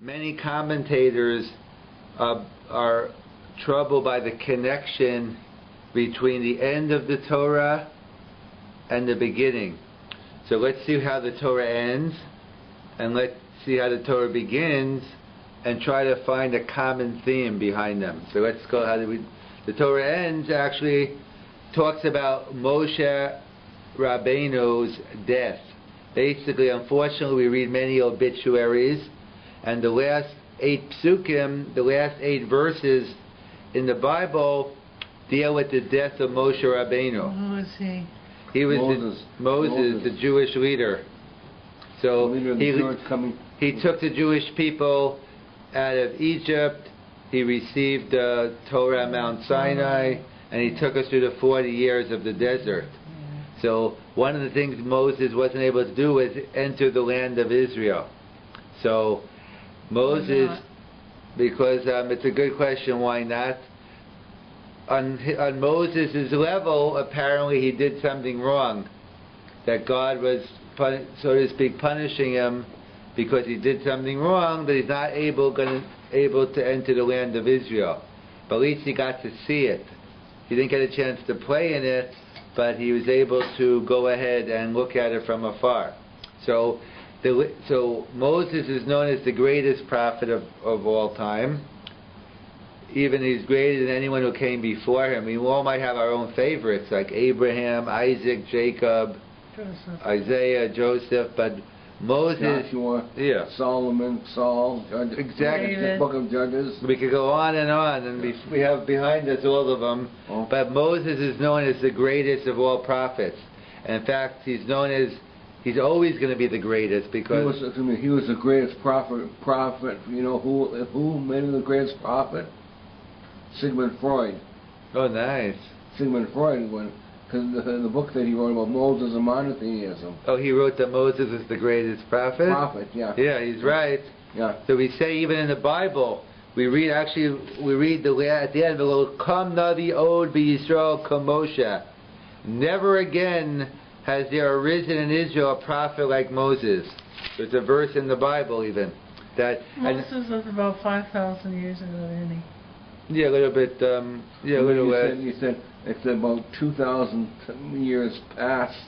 Many commentators are troubled by the connection between the end of the Torah and the beginning. So let's see how the Torah ends, and let's see how the Torah begins, and try to find a common theme behind them. So let's go. The Torah ends actually talks about Moshe Rabbeinu's death. Basically, unfortunately, we read many obituaries, and the last 8 psukim, the last 8 verses in the Bible, deal with the death of Moshe Rabbeinu. Who was he? He was Moses, the Jewish leader. So he took the Jewish people out of Egypt. He received the Torah at Mount Sinai, and he took us through the 40 years of the desert. So one of the things Moses wasn't able to do was enter the land of Israel. So Moses, because it's a good question, why not? On Moses' level, apparently he did something wrong. That God was, so to speak, punishing him because he did something wrong, that he's not able to enter the land of Israel. But at least he got to see it. He didn't get a chance to play in it, but he was able to go ahead and look at it from afar. So Moses is known as the greatest prophet of all time. Even he's greater than anyone who came before him. We all might have our own favorites, like Abraham, Isaac, Jacob, Joseph. Isaiah, Joseph, but Moses, Joshua, Solomon, Saul, exactly. The book of Judges. We could go on, and we have behind us all of them. Oh. But Moses is known as the greatest of all prophets. And in fact, he's known as, he's always going to be the greatest because he was the greatest prophet. You know who made him the greatest prophet? Sigmund Freud. Oh, nice. Sigmund Freud, because the book that he wrote about Moses and monotheism. Oh, he wrote that Moses is the greatest prophet? Prophet, yeah. Yeah, he's right. Yeah. So we say even in the Bible, we read at the end, Kam Navi Od B'Yisrael Kamosha. Never again has there arisen in Israel a prophet like Moses. There's a verse in the Bible even. Moses was about 5,000 years ago, isn't he? Yeah, a little bit, a little less. You said it's about 2,000 years past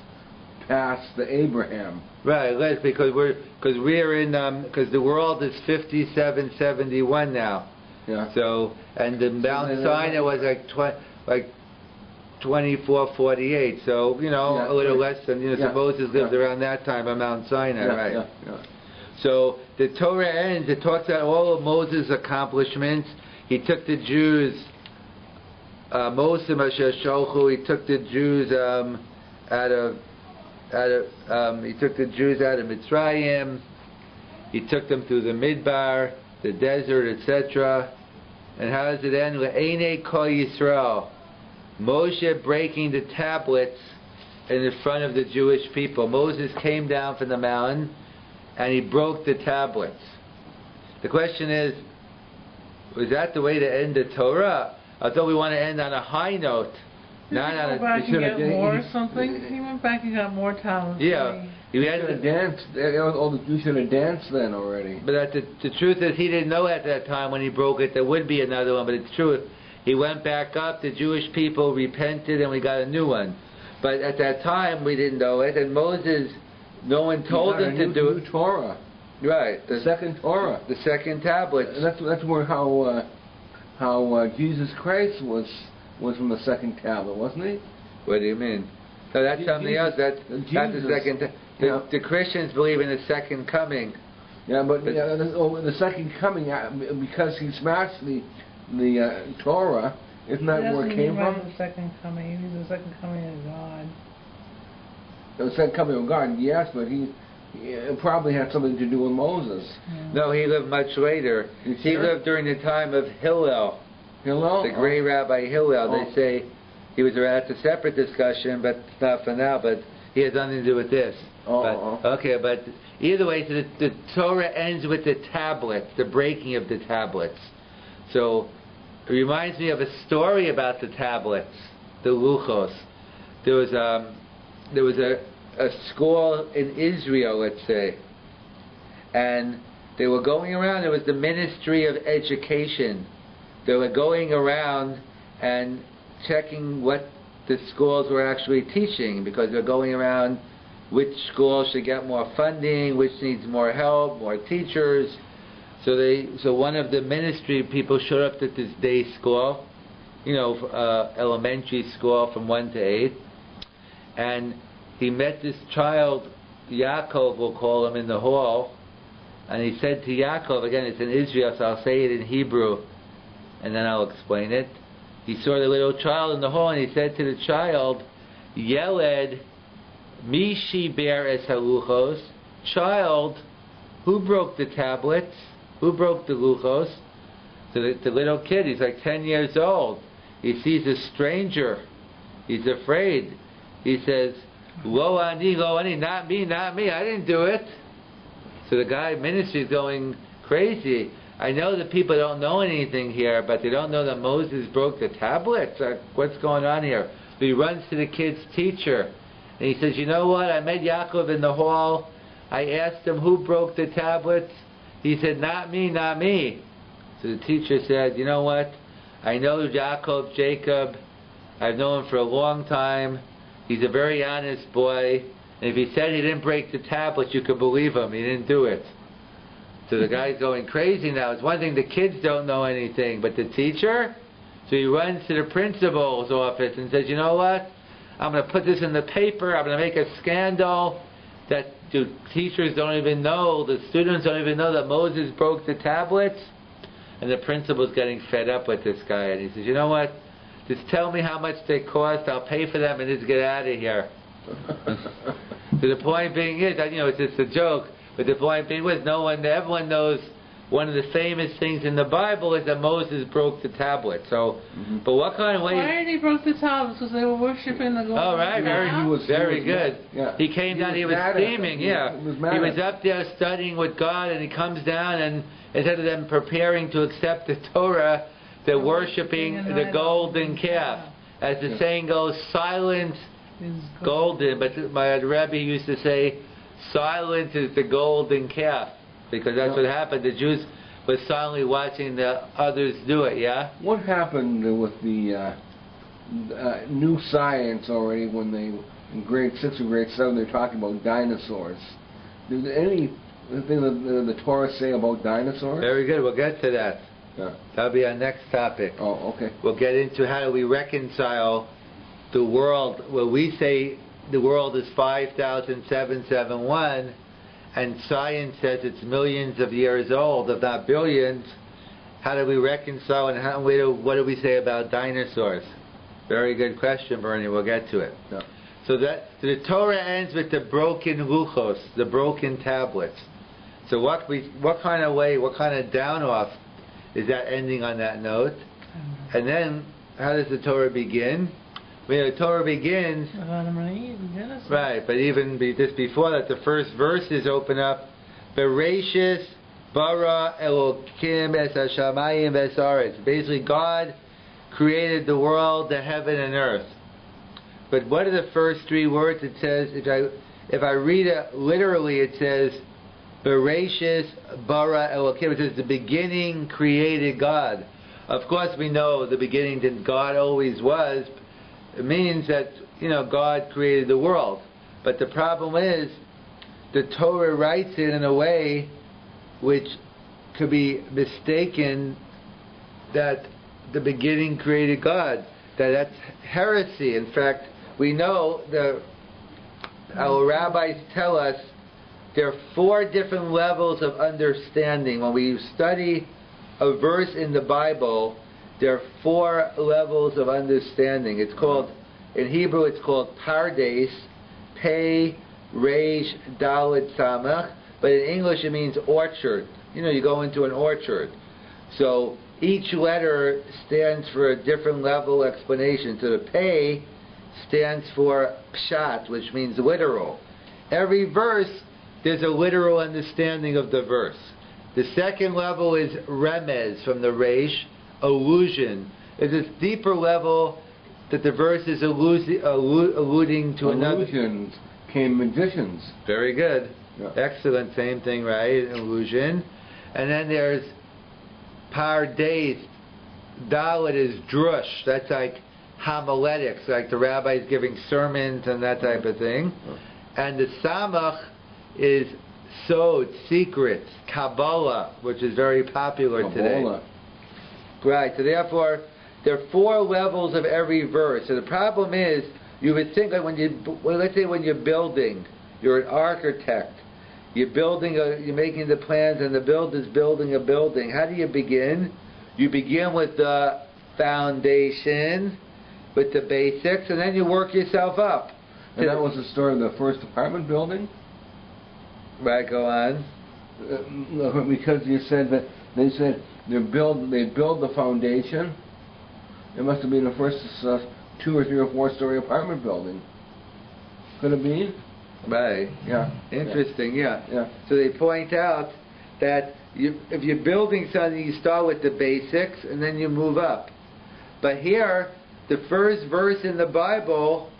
the Abraham. Right, less because the world is 5771 now. Yeah. So and the Mount Sinai was like 2448. So a little less than So Moses lived around that time on Mount Sinai, right? Yeah. So the Torah ends. It talks about all of Moses' accomplishments. He took the Jews, Moshe Mashiach Sholchu. He took the Jews he took the Jews out of Mitzrayim. He took them through the Midbar, the desert, etc. And how does it end? Le'enei Kol Yisrael. Moshe breaking the tablets in the front of the Jewish people. Moses came down from the mountain and he broke the tablets. The question is, was that the way to end the Torah? I thought we want to end on a high note. Not on a. Back and get more or something? He went back and got more talents. Yeah. You should have danced. You should have danced then already. But the truth is, he didn't know at that time when he broke it there would be another one. But it's true. He went back up. The Jewish people repented, and we got a new one. But at that time, we didn't know it. And Moses, no one told him to do it. Torah. Right, the second Torah, the second tablet. That's where how Jesus Christ was from the second tablet, wasn't he? What do you mean? No, that's something else. That's the second. The Christians believe in the second coming. Yeah, but the second coming, because he smashed the Torah. Isn't that where it came from? The second coming. He was the second coming of God. The second coming of God, yes, but it probably had something to do with Moses. Yeah. No, he lived much later. He lived during the time of Hillel. Hillel? The great Rabbi Hillel. They say he was around. That's a separate discussion, but it's not for now. But he has nothing to do with this. Okay, but either way, so the Torah ends with the tablets, the breaking of the tablets. So it reminds me of a story about the tablets, the luchos. There was a school in Israel, let's say, and They were going around. It was the Ministry of Education. They were going around and checking what the schools were actually teaching, because they're going around which schools should get more funding, which needs more help, more teachers. So one of the ministry people showed up at this day school, elementary school from 1 to 8, and he met this child, Yaakov we'll call him, in the hall, and he said to Yaakov, again it's in Israel so I'll say it in Hebrew and then I'll explain it. He saw the little child in the hall and he said to the child, Yeled Mishi Ber Es Haluchos, child, who broke the tablets? Who broke the luchos? So the little kid, he's like 10 years old. He sees a stranger. He's afraid. He says, Lo ani, not me, I didn't do it. So the guy in ministry is going crazy. I know that people don't know anything here, but they don't know that Moses broke the tablets. What's going on here? So he runs to the kid's teacher. And he says, you know what? I met Yaakov in the hall. I asked him who broke the tablets. He said, not me. So the teacher said, you know what? I know Jacob. I've known him for a long time. He's a very honest boy. And if he said he didn't break the tablets, you could believe him. He didn't do it. So the guy's going crazy now. It's one thing the kids don't know anything, but the teacher? So he runs to the principal's office and says, you know what? I'm going to put this in the paper. I'm going to make a scandal that the teachers don't even know, the students don't even know that Moses broke the tablets. And the principal's getting fed up with this guy. And he says, you know what? Just tell me how much they cost. I'll pay for them and just get out of here. So the point being is, it's just a joke. But the point being was, everyone knows one of the famous things in the Bible is that Moses broke the tablet. So, but what kind of way? Why did he broke the tablets? Because they were worshiping the golden. Oh, right, very good. Yeah. He came down. He was steaming. Yeah, he was up there studying with God, and he comes down, and instead of them preparing to accept the Torah, they're worshiping the golden calf. As the saying goes, silent golden. But my Rabbi used to say, silent is the golden calf. Because that's what happened. The Jews were silently watching the others do it, yeah? What happened with the new science already when they, in grade 6 or grade 7, they're talking about dinosaurs? Did anything the Torah say about dinosaurs? Very good. We'll get to that. Yeah. That'll be our next topic. Oh, okay. We'll get into how do we reconcile the world. Well, we say the world is 5,771, and science says it's millions of years old, if not billions. How do we reconcile, and what do we say about dinosaurs? Very good question, Bernie. We'll get to it. Yeah. So the Torah ends with the broken luchos, the broken tablets. So what kind of down off is that ending on that note? And then how does the Torah begin? The Torah begins, right, but even just before that, the first verses open up, Bereshis bara Elokim es hashamayim es haaretz. Basically, God created the world, the heaven and earth. But what are the first three words? It says, if I read it literally, it says, Bereshis bara Elokim. It says, the beginning created God. Of course, we know the beginning that God always was. It means that, God created the world. But the problem is, the Torah writes it in a way which could be mistaken that the beginning created God. That's heresy. In fact, we know our rabbis tell us there are 4 different levels of understanding. When we study a verse in the Bible, there are 4 levels of understanding. It's called, in Hebrew, it's called Pardes, Pei, Reish, Dalet, Samach. But in English, it means orchard. You go into an orchard. So each letter stands for a different level explanation. So the Pei stands for Pshat, which means literal. Every verse, there's a literal understanding of the verse. The second level is Remez from the Reish, allusion. Is this deeper level that the verse is alluding to another. Came magicians. Very good. Yeah. Excellent. Same thing, right? Illusion. And then there's Pardes. Dalet is drush. That's like homiletics, like the rabbis giving sermons and that type of thing. And the Samach is Sod, secrets, Kabbalah, which is very popular today. Right, so therefore, there are 4 levels of every verse. So the problem is, you would think that let's say when you're building, you're an architect, you're making the plans, and the builder's building a building. How do you begin? You begin with the foundation, with the basics, and then you work yourself up. And that was the story of the first apartment building? Right, go on. Because you said that they said they build the foundation. It must have been the first 2 or 3 or 4 story apartment building. Could it be? Right. Yeah. Interesting. Yeah. So they point out that if you're building something, you start with the basics and then you move up. But here, the first verse in the Bible,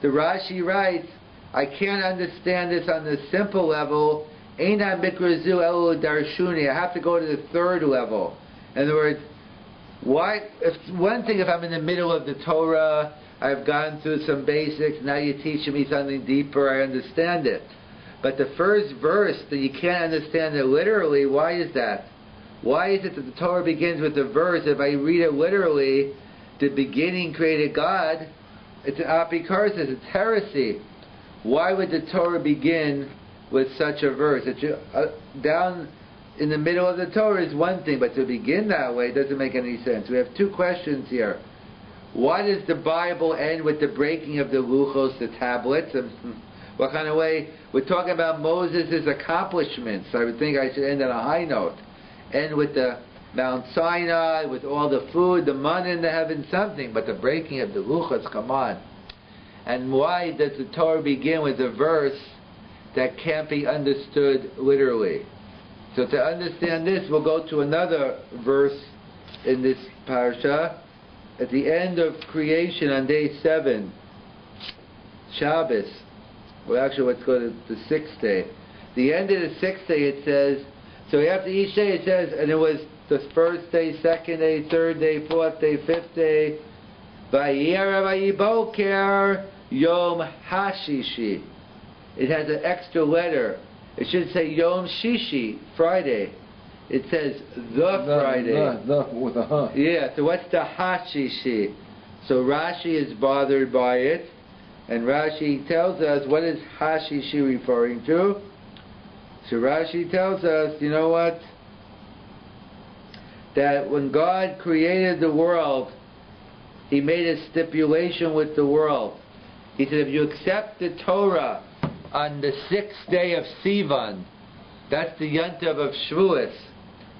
the Rashi writes, I can't understand this on the simple level. Eina mikrazu elu darshuni. I have to go to the 3rd level. In other words, why? If one thing, if I'm in the middle of the Torah, I've gone through some basics. Now you're teaching me something deeper. I understand it. But the first verse that you can't understand it literally. Why is that? Why is it that the Torah begins with the verse? If I read it literally, the beginning created God. It's an apikarsis. It's heresy. Why would the Torah begin with such a verse? Down in the middle of the Torah is one thing, but to begin that way doesn't make any sense. We have 2 questions here. Why does the Bible end with the breaking of the luchos, the tablets? And what kind of way? We're talking about Moses' accomplishments. I would think I should end on a high note. End with the Mount Sinai, with all the food, the manna in the heaven, something. But the breaking of the luchos, come on. And why does the Torah begin with a verse that can't be understood literally? So to understand this, we'll go to another verse in this parasha. At the end of creation on day 7, Shabbos, well actually let's go to the 6th day. The end of the 6th day it says, so after each day it says, and it was the 1st day, 2nd day, 3rd day, 4th day, 5th day, Vayera vayiboker Yom Hashishi. It has an extra letter. It should say Yom Shishi, Friday. It says the Friday. The with a huh. Yeah, so what's the Hashishi? So Rashi is bothered by it. And Rashi tells us, what is Hashishi referring to? So Rashi tells us, you know what? That when God created the world, He made a stipulation with the world. He said, if you accept the Torah on the 6th day of Sivan, that's the Yontav of Shavuos,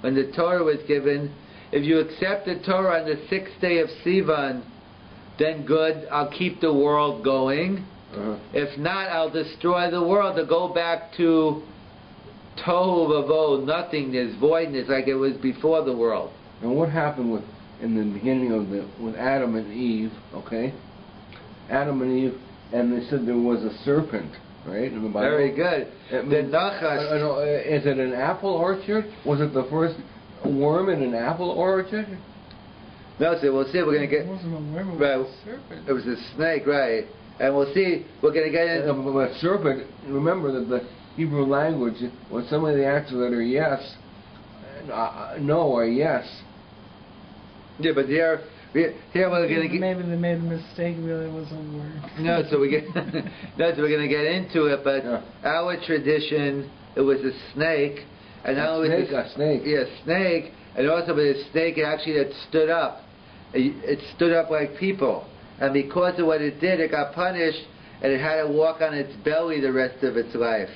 when the Torah was given, if you accept the Torah on the 6th day of Sivan, then good, I'll keep the world going. If not, I'll destroy the world to go back to Tohu Vavo, nothingness, voidness, like it was before the world. And what happened in the beginning of with Adam and Eve? Okay, Adam and Eve, and they said there was a serpent, right? In the Bible. Very good. The Nachash. Is it an apple orchard? Was it the first worm in an apple orchard? No, so we'll see. We're going to get. It wasn't a worm, it was Right. a serpent. It was a snake, right? And we'll see. We're going to get into. A serpent. Remember that the Hebrew language, when some of the answers that are yes, no, or yes. Yeah, but here we're going to get. Maybe they made a mistake. Really, it was a word. No, so we get. No, so we're going to get into it. But our tradition, it was a snake, and not only was a snake. Yeah, snake, and also with a snake actually that stood up. It stood up like people, and because of what it did, it got punished, and it had to walk on its belly the rest of its life.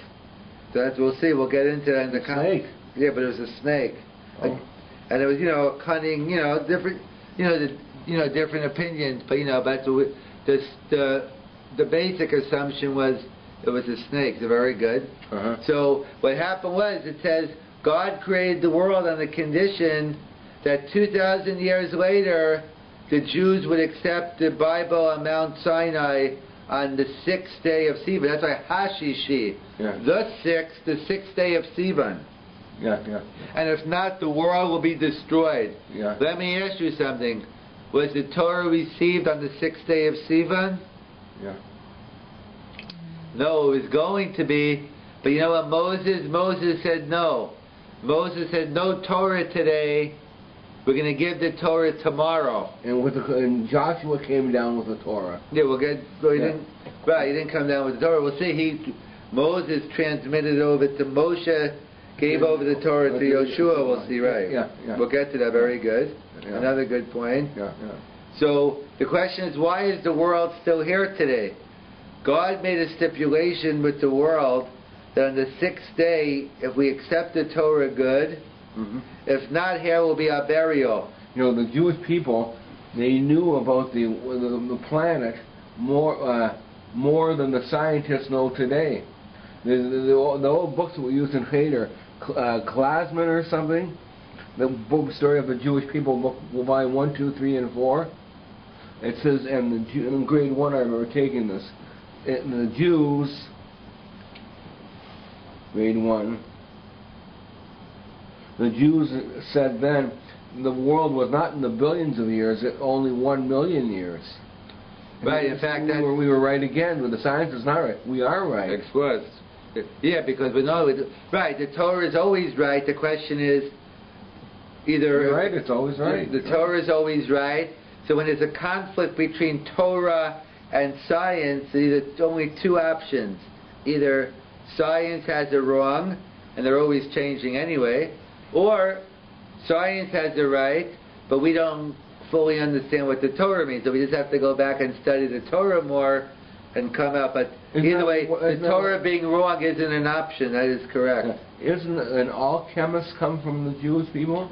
So that's, we'll see. We'll get into that in the snake. Yeah, but it was a snake, and it was cunning, different, different opinions, but but the basic assumption was it was a snake. So very good. So what happened was, it says God created the world on the condition that 2,000 years later the Jews would accept the Bible on Mount Sinai on the 6th day of Sivan. That's why Hashishi. Yeah. The 6th day of Sivan. Yeah, yeah. And if not, the world will be destroyed. Yeah. Let me ask you something. Was the Torah received on the 6th day of Sivan? Yeah. No, it was going to be. But you know what Moses said no. Moses said, no Torah today. We're going to give the Torah tomorrow. And Joshua came down with the Torah. Yeah, we'll get. Well, he didn't come down with the Torah. We'll see. Moses transmitted over to Moshe, gave over the Torah to Yoshua. We'll see, right? Yeah, yeah. We'll get to that. Very good. Yeah. Another good point. Yeah, yeah. So the question is, why is the world still here today? God made a stipulation with the world that on the 6th day, if we accept the Torah, good. Mm-hmm. If not, here will be our burial. You know, the Jewish people, they knew about the planet more than the scientists know today. The old books that we used in Cheder, Klasman or something, the book story of the Jewish people, book volume 1, 2, 3, and 4. It says, and in grade 1 I remember taking this, the Jews, grade 1, the Jews said then the world was not in the billions of years, it only 1 million years. Right, in fact, we were right again, but the science is not right. We are right. Of course. Yeah, because we know it. Right, the Torah is always right. The question is either... You're right, it's always right. The Torah is always right. So when there's a conflict between Torah and science, there's only two options. Either science has it wrong, and they're always changing anyway, or science has it right, but we don't fully understand what the Torah means, so we just have to go back and study the Torah more and come out. But either way, the Torah being wrong isn't an option. That is correct. Isn't all chemists come from the Jewish people?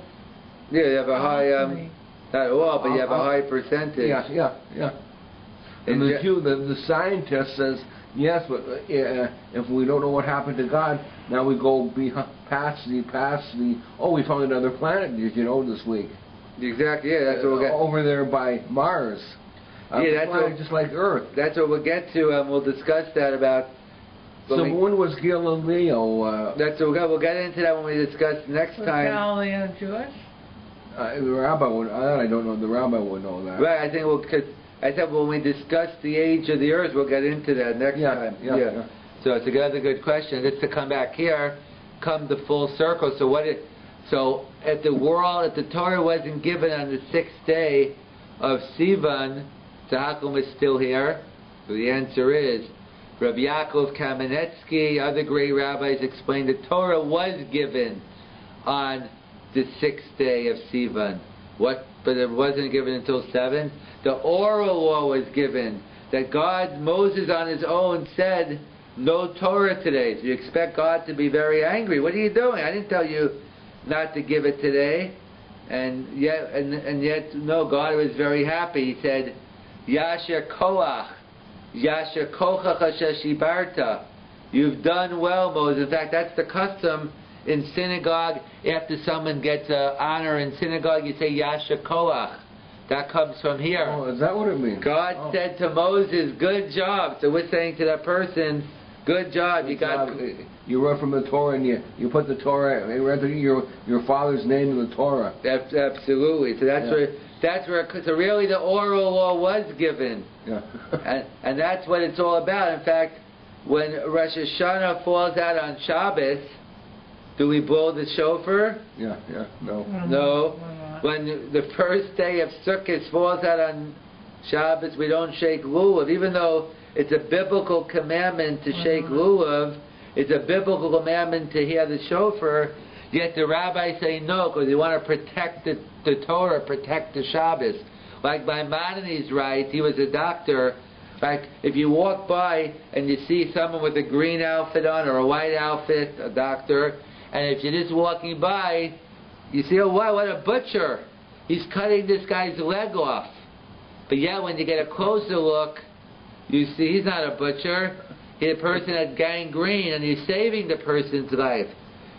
Yeah, you have a high, not all, but you have a high percentage. Yeah. And the scientist says, yes, but if we don't know what happened to God, now we go past the. Oh, we found another planet. Did you know this week? Exactly. Yeah, that's what we'll get over there by Mars. Yeah, that's just like Earth. That's what we'll get to. We'll discuss that about. So when was Galileo? That's what we'll get into that when we discuss next time. Was Galileo Jewish? The rabbi would. I don't know. The rabbi would know that. Right. I think I said when we discuss the age of the Earth, we'll get into that next time. Yeah. So it's another good question. Just to come back here, come to full circle. So if the Torah wasn't given on the 6th day of Sivan, so how come it's still here? So the answer is, Rabbi Yaakov Kamenetsky, other great rabbis explained the Torah was given on the 6th day of Sivan. But it wasn't given until 7. The oral law was given that Moses on his own said, no Torah today. So you expect God to be very angry. What are you doing? I didn't tell you not to give it today. And yet, no, God was very happy. He said, Yasher Koach, Yasher Kochach Asher Shibarta. You've done well, Moses. In fact, that's the custom in synagogue. After someone gets honor in synagogue, you say Yasher Koach. That comes from here. Oh, is that what it means? God said to Moses, good job. So we're saying to that person, good job. You read from the Torah and you put the Torah, you read your father's name in the Torah. Absolutely. So that's where so really the oral law was given. Yeah. and that's what it's all about. In fact, when Rosh Hashanah falls out on Shabbos, do we blow the shofar? Yeah, no. No. When the first day of Sukkot falls out on Shabbos, we don't shake lulav. Even though it's a biblical commandment to shake lulav, it's a biblical commandment to hear the shofar, yet the rabbis say no, because they want to protect the Torah, protect the Shabbos. Like Maimonides writes, he was a doctor. Like if you walk by and you see someone with a green outfit on or a white outfit, a doctor, and if you're just walking by, you see, oh wow, what a butcher. He's cutting this guy's leg off. But yet when you get a closer look, you see he's not a butcher. He's a person had gangrene and he's saving the person's life.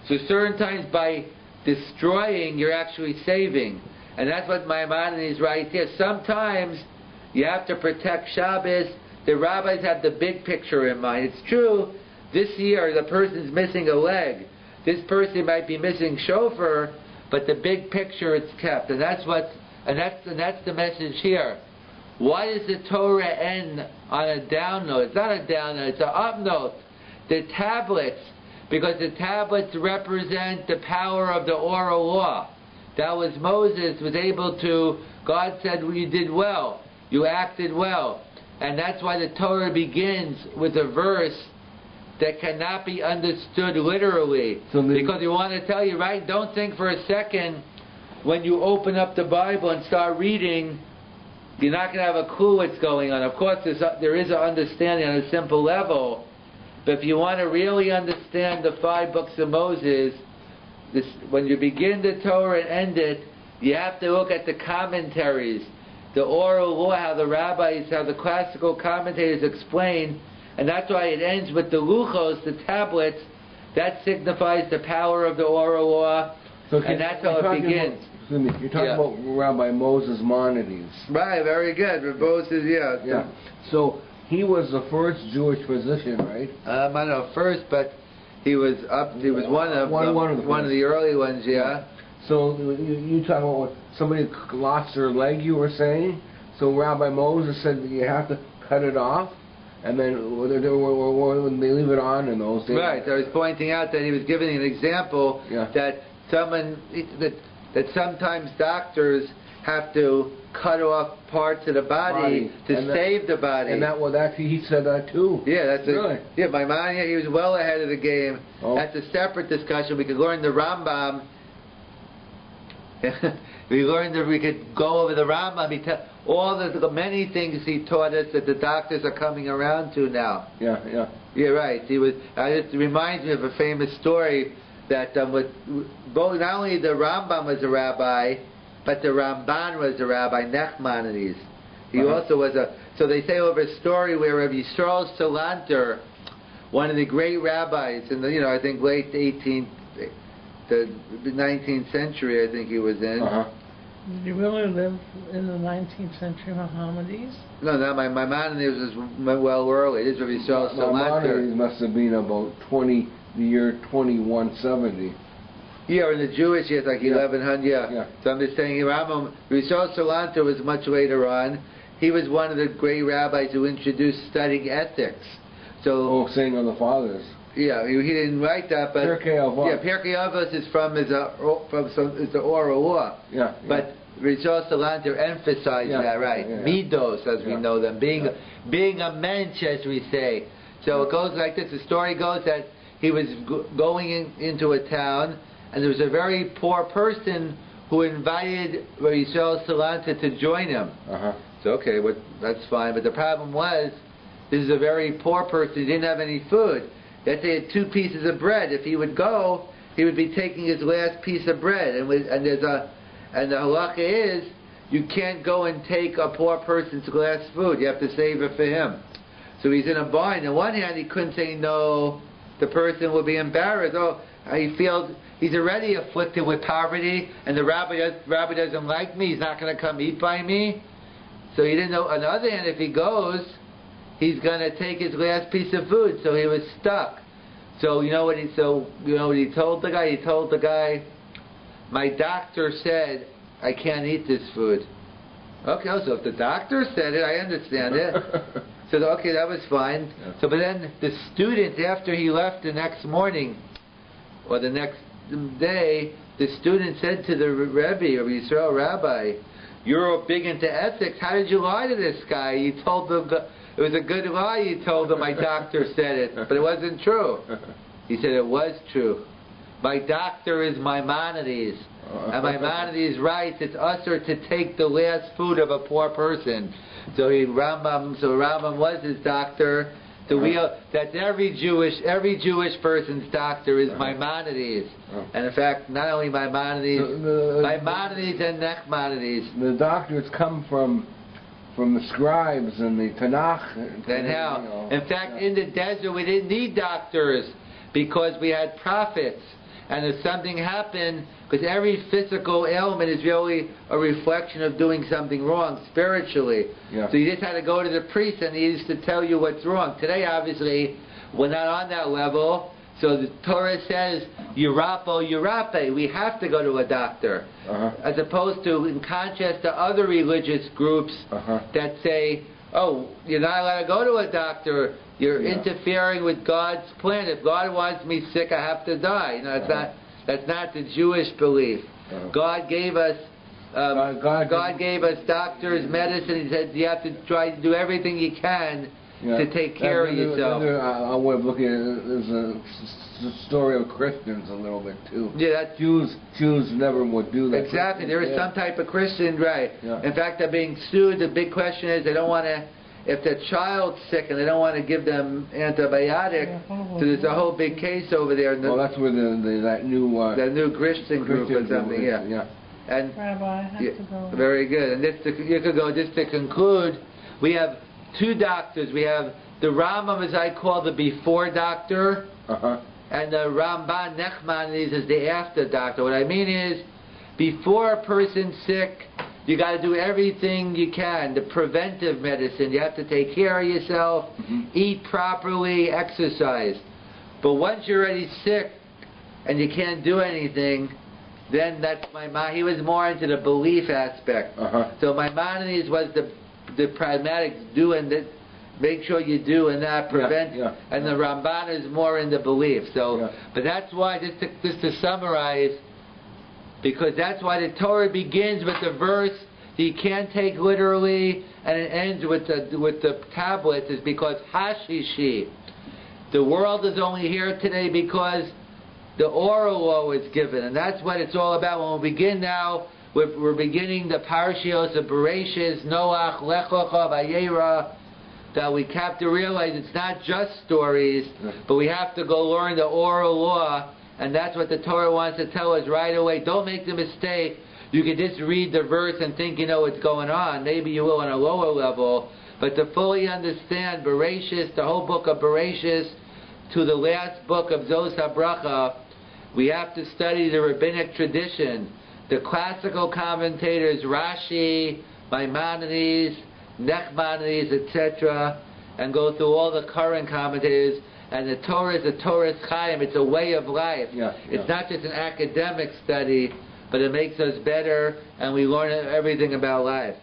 So certain times by destroying, you're actually saving. And that's what Maimonides writes here. Sometimes you have to protect Shabbos. The rabbis have the big picture in mind. It's true, this year the person's missing a leg. this person might be missing shofar, but the big picture it's kept, and that's the message here. Why does the Torah end on a down note? It's not a down note; it's an up note. The tablets, because the tablets represent the power of the oral law. That was Moses was able to. God said, well, "You did well. You acted well," and that's why the Torah begins with a verse that cannot be understood literally. Because we want to tell you, right? Don't think for a second when you open up the Bible and start reading, you're not going to have a clue what's going on. Of course, there is an understanding on a simple level, but if you want to really understand the 5 books of Moses, when you begin the Torah and end it, you have to look at the commentaries, the oral law, how the rabbis, how the classical commentators explain. And that's why it ends with the luchos, the tablets. That signifies the power of the oral law, and that's how it begins. You're talking about Rabbi Moses Maimonides. Right, very good. Moses, yeah. So he was the first Jewish physician, right? I don't know first, but he was one of the early ones, yeah. So you talk about somebody lost their leg, you were saying. So Rabbi Moses said that you have to cut it off. And then when they leave it on in those days. Right. I was pointing out that he was giving an example that sometimes doctors have to cut off parts of the body to save the body. And he said that too. Yeah, that's really. Yeah, my mind. He was well ahead of the game. Oh. That's a separate discussion. We could learn the Rambam. We could go over the Rambam. All the many things he taught us that the doctors are coming around to now. Yeah, right. It reminds me of a famous story that with both, not only the Rambam was a rabbi, but the Ramban was a rabbi, Nachmanides. He also was a. So they say over a story where Rabbi Yisrael Salanter, one of the great rabbis in the I think late 18th, the 19th century, I think he was in. Did you really live in the 19th century, Maimonides? No, my Maimonides was well early. This is Rabbi Yisrael Salanter. Maimonides must have been about the year 2170. Yeah, in the Jewish years, like 1100. Yeah. So I'm just saying, Rabbi Yisrael Salanter was much later on. He was one of the great rabbis who introduced studying ethics. So saying on the fathers. Yeah, he didn't write that, but Pirkei Avos. Yeah, Pirkei Avos is from the oral law. Yeah. But Rishon Salanter emphasized that, right? Yeah. Midos, as we know them, being a mensch, as we say. So it goes like this. The story goes that he was going into a town, and there was a very poor person who invited Rishon Salanter to join him. So okay, that's fine. But the problem was, this is a very poor person. He didn't have any food. That they had 2 pieces of bread. If he would go, he would be taking his last piece of bread. And the halacha is, you can't go and take a poor person's last food. You have to save it for him. So he's in a bind. On one hand, he couldn't say no. The person would be embarrassed. He feels he's already afflicted with poverty, and the rabbi doesn't like me. He's not going to come eat by me. So he didn't know. On the other hand, if he goes, he's going to take his last piece of food, so he was stuck. So you know what he told the guy? He told the guy, my doctor said I can't eat this food. Okay, so if the doctor said it, I understand it. So okay, that was fine. So but then the student, after he left the next morning, or the next day, the student said to the Rebbe, or Yisrael Rabbi, you're big into ethics. How did you lie to this guy? You told the it was a good lie you told him, my doctor said it, but it wasn't true. He said it was true. My doctor is Maimonides, and Maimonides writes it's usher to take the last food of a poor person. So Rambam was his doctor. That's every Jewish person's doctor is Maimonides. And in fact, not only Maimonides, Maimonides and Nachmanides. The doctors come from the scribes and the Tanakh. Then how? In fact, in the desert we didn't need doctors because we had prophets. And if something happened, because every physical ailment is really a reflection of doing something wrong spiritually. So you just had to go to the priest and he used to tell you what's wrong. Today, obviously, we're not on that level. So the Torah says, Yirapo Yirape, we have to go to a doctor. As opposed to, in contrast to other religious groups that say, oh, you're not allowed to go to a doctor, you're interfering with God's plan. If God wants me sick, I have to die. You know, that's not the Jewish belief. God gave us God gave us doctors, medicine. He said you have to try to do everything you can to take care of yourself. Another way of looking at it is a story of Christians a little bit too. Yeah, that's Jews never would do that. Exactly. There is some type of Christian, right? In fact, they're being sued. The big question is they don't want to. If the child's sick and they don't want to give them antibiotic, so there's a whole big case over there. Well, that's where that new Christian group or something. Yeah. And Rabbi, I have to go. Very good. And you could go just to conclude. We have two doctors. We have the Rambam, as I call the before doctor, and the Ramban Nachmanides is the after doctor. What I mean is, before a person's sick, you got to do everything you can. The preventive medicine. You have to take care of yourself, eat properly, exercise. But once you're already sick and you can't do anything, then that's he was more into the belief aspect. So Maimonides was the pragmatic do and make sure you do and not prevent. And the Ramban is more in the belief. So, but that's why just to summarize. Because that's why the Torah begins with the verse that you can't take literally, and it ends with the tablets, is because Hashishi. The world is only here today because the oral law was given, and that's what it's all about. When we begin now, we're beginning the Parshios of Bereshis, Noach, Lech Lecha, Vayera, that we have to realize it's not just stories, but we have to go learn the oral law. And that's what the Torah wants to tell us right away. Don't make the mistake. You can just read the verse and think you know what's going on. Maybe you will on a lower level. But to fully understand Bereshis, the whole book of Bereshis, to the last book of Zos HaBracha, we have to study the rabbinic tradition. The classical commentators, Rashi, Maimonides, Nachmanides, etc., and go through all the current commentators. And the Torah is a Torah's Chaim. It's a way of life. It's not just an academic study, but it makes us better, and we learn everything about life.